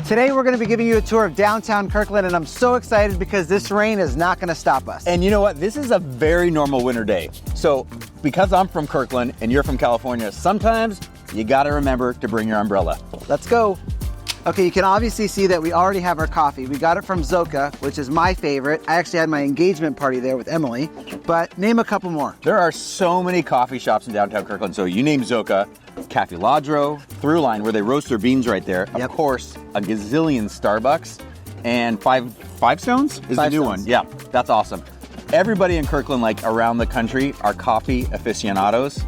Today we're going to be giving you a tour of downtown Kirkland, and I'm so excited because this rain is not going to stop us. And you know what? This is a very normal winter day. So because I'm from Kirkland and you're from California, sometimes you got to remember to bring your umbrella. Let's go. Okay, you can obviously see that we already have our coffee. We got it from Zoka, which is my favorite. I actually had my engagement party there with Emily, but name a couple more. There are so many coffee shops in downtown Kirkland. So you name Zoka, Cafe Ladro, Throughline, where they roast their beans right there. Yep. Of course, a gazillion Starbucks, and Five Stones is the new one. Yeah, that's awesome. Everybody in Kirkland, like around the country, are coffee aficionados.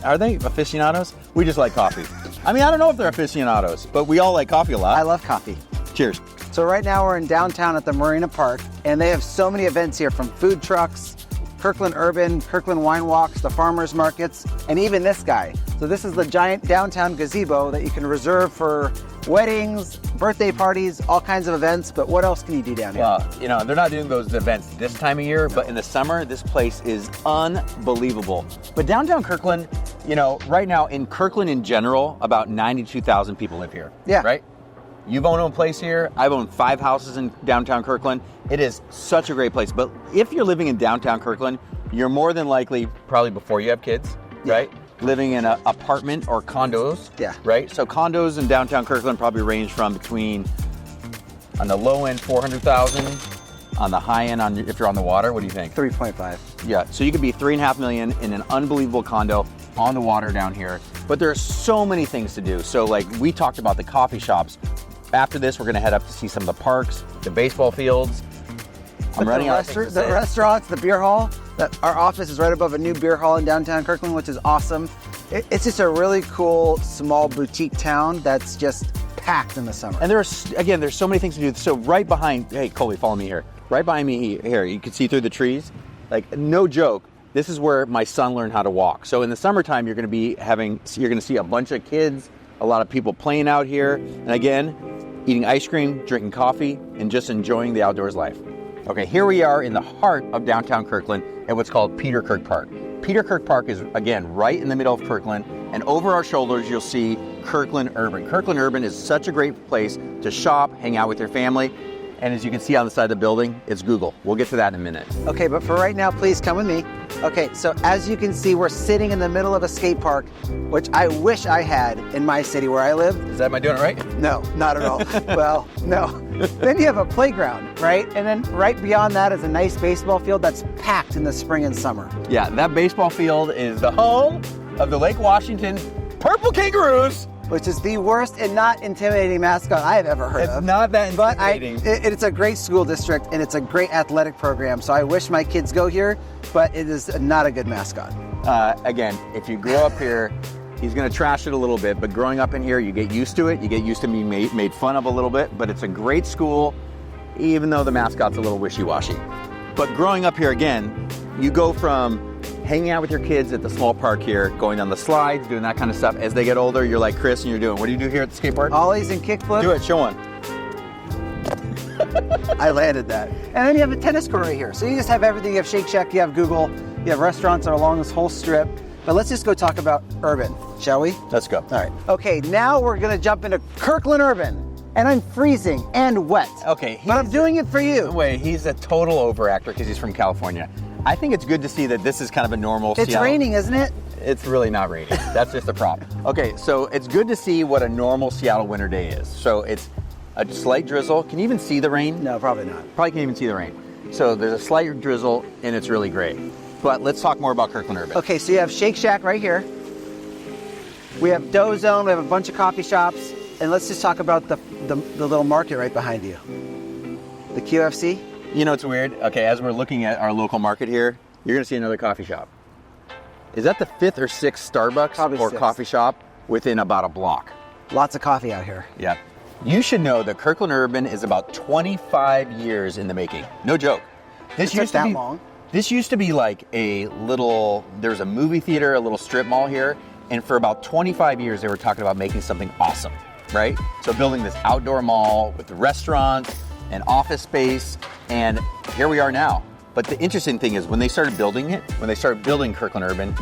Are they aficionados? We just like coffee. I mean, I don't know if they're aficionados, but we all like coffee a lot. I love coffee. Cheers. So right now we're in downtown at the Marina Park, and they have so many events here, from food trucks, Kirkland Urban, Kirkland wine walks, the farmers markets, and even this guy. So this is the giant downtown gazebo that you can reserve for weddings, birthday parties, all kinds of events. But what else can you do down here? Well, you know, they're not doing those events this time of year, but in the summer, this place is unbelievable. But downtown Kirkland, you know, right now in Kirkland in general, about 92,000 people live here. Yeah. Right? You've owned a place here. I've owned 5 houses in downtown Kirkland. It is such a great place. But if you're living in downtown Kirkland, you're more than likely, probably before you have kids, right? Living in an apartment or condos, right? So condos in downtown Kirkland probably range from between, on the low end, 400,000, on the high end, if you're on the water, what do you think? 3.5. Yeah, so you could be 3.5 million in an unbelievable condo on the water down here. But there are so many things to do. So like we talked about the coffee shops. After this, we're gonna head up to see some of the parks, the baseball fields. The restaurants, the beer hall. Our office is right above a new beer hall in downtown Kirkland, which is awesome. It's just a really cool, small boutique town that's just packed in the summer. And there's so many things to do. So right behind, hey, Colby, follow me here. Right behind me here, you can see through the trees. Like, no joke, this is where my son learned how to walk. So in the summertime, you're gonna see a bunch of kids, a lot of people playing out here. And again, eating ice cream, drinking coffee, and just enjoying the outdoors life. Okay, here we are in the heart of downtown Kirkland at what's called Peter Kirk Park. Peter Kirk Park is, again, right in the middle of Kirkland, and over our shoulders you'll see Kirkland Urban. Kirkland Urban is such a great place to shop, hang out with your family, and as you can see on the side of the building, it's Google. We'll get to that in a minute. Okay, but for right now, please come with me. Okay, so as you can see, we're sitting in the middle of a skate park, which I wish I had in my city where I live. Am I doing it right? No, not at all. Well, no. Then you have a playground, right? And then right beyond that is a nice baseball field that's packed in the spring and summer. Yeah, that baseball field is the home of the Lake Washington Purple Kangaroos, which is the worst and not intimidating mascot I have ever heard of. It's not that intimidating. But it's a great school district, and it's a great athletic program, so I wish my kids go here, but it is not a good mascot. Again, if you grow up here, he's gonna trash it a little bit, but growing up in here, you get used to it. You get used to being made fun of a little bit, but it's a great school, even though the mascot's a little wishy-washy. But growing up here, again, you go from hanging out with your kids at the small park here, going down the slides, doing that kind of stuff. As they get older, you're like Chris, and you're doing, what do you do here at the skate park? Ollies and kickflips. Do it, show one. I landed that. And then you have a tennis court right here. So you just have everything. You have Shake Shack, you have Google, you have restaurants that are along this whole strip. But let's just go talk about Urban, shall we? Let's go. All right. Okay, now we're gonna jump into Kirkland Urban. And I'm freezing and wet. Okay. But I'm doing it for you. Wait, he's a total overactor because he's from California. I think it's good to see that this is kind of a normal It's Seattle. raining, isn't it? It's really not raining. That's just a prop. Okay, so it's good to see what a normal Seattle winter day is. So it's a slight drizzle. Can you even see the rain? No, probably not. Probably can't even see the rain. So there's a slight drizzle, and it's really great. But let's talk more about Kirkland Urban. Okay, so you have Shake Shack right here. We have Dough Zone. We have a bunch of coffee shops. And let's just talk about the little market right behind you. The QFC. You know, it's weird. Okay, as we're looking at our local market here, you're going to see another coffee shop. Is that the 5th or 6th Starbucks Probably or 6th. Coffee shop within about a block? Lots of coffee out here. Yeah. You should know that Kirkland Urban is about 25 years in the making. No joke. This used to be long. This used to be like a little, there's a movie theater, a little strip mall here, and for about 25 years they were talking about making something awesome, right? So building this outdoor mall with the restaurants and office space, and here we are now. But the interesting thing is when they started building it, when they started building Kirkland Urban,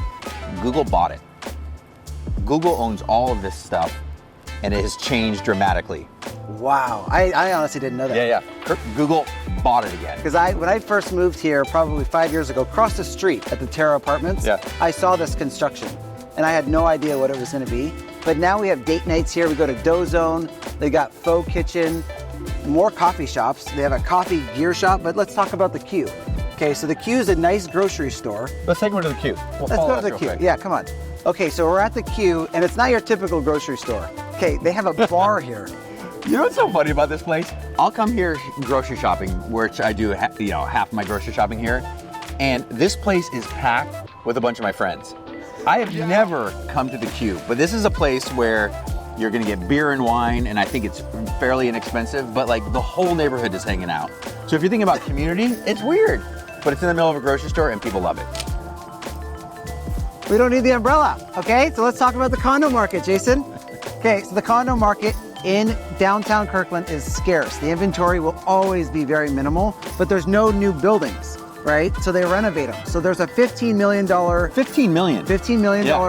Google bought it. Google owns all of this stuff, and it has changed dramatically. Wow, I honestly didn't know that. Yeah. Google bought it again. Because when I first moved here, probably 5 years ago, across the street at the Terra Apartments, I saw this construction, and I had no idea what it was going to be. But now we have date nights here. We go to Dough Zone. They got Faux Kitchen, more coffee shops. They have a coffee gear shop. But let's talk about the Q. Okay, so the Q is a nice grocery store. Let's take one to the Q. Let's go to the Q. Yeah, come on. Okay, so we're at the Q, and it's not your typical grocery store. Okay, they have a bar here. You know what's so funny about this place? I'll come here grocery shopping, which I do, half of my grocery shopping here, and this place is packed with a bunch of my friends. I have never come to the Q, but this is a place where you're gonna get beer and wine, and I think it's fairly inexpensive, but like the whole neighborhood is hanging out. So if you're thinking about community, it's weird, but it's in the middle of a grocery store and people love it. We don't need the umbrella, okay? So let's talk about the condo market, Jason. Okay, so the condo market in downtown Kirkland is scarce. The inventory will always be very minimal, but there's no new buildings, right? So they renovate them. So there's a $15 million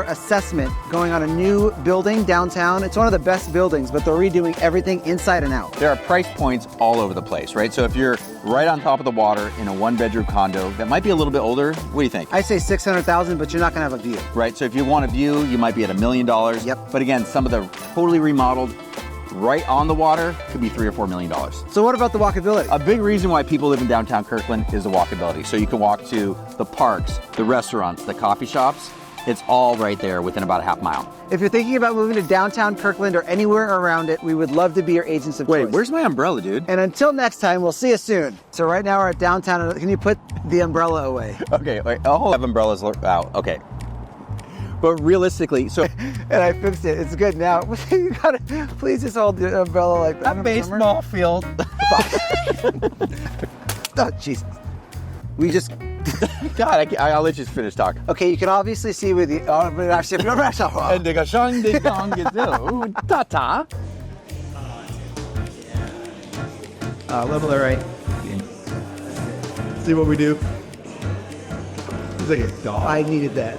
assessment going on a new building downtown. It's one of the best buildings, but they're redoing everything inside and out. There are price points all over the place, right? So if you're right on top of the water in a 1-bedroom condo that might be a little bit older, what do you think? I say 600,000, but you're not gonna have a view. Right, so if you want a view, you might be at $1 million. Yep. But again, some of the totally remodeled, right on the water, could be $3 or $4 million. So what about the walkability? A big reason why people live in downtown Kirkland is the walkability. So you can walk to the parks, the restaurants, the coffee shops. It's all right there within about a half mile. If you're thinking about moving to downtown Kirkland or anywhere around it, we would love to be your agents of choice. Wait, where's my umbrella, dude? And until next time, we'll see you soon. So right now we're at downtown. Can you put the umbrella away? Okay, wait, I'll have umbrellas out, okay. But realistically, so... And I fixed it, it's good now. You gotta, please just hold the umbrella like that. A baseball field. Oh, Jesus. We just... God, I'll let you finish talking. Okay, you can obviously see with the... Ta-ta. Level it right. See what we do? He's like a dog. I needed that.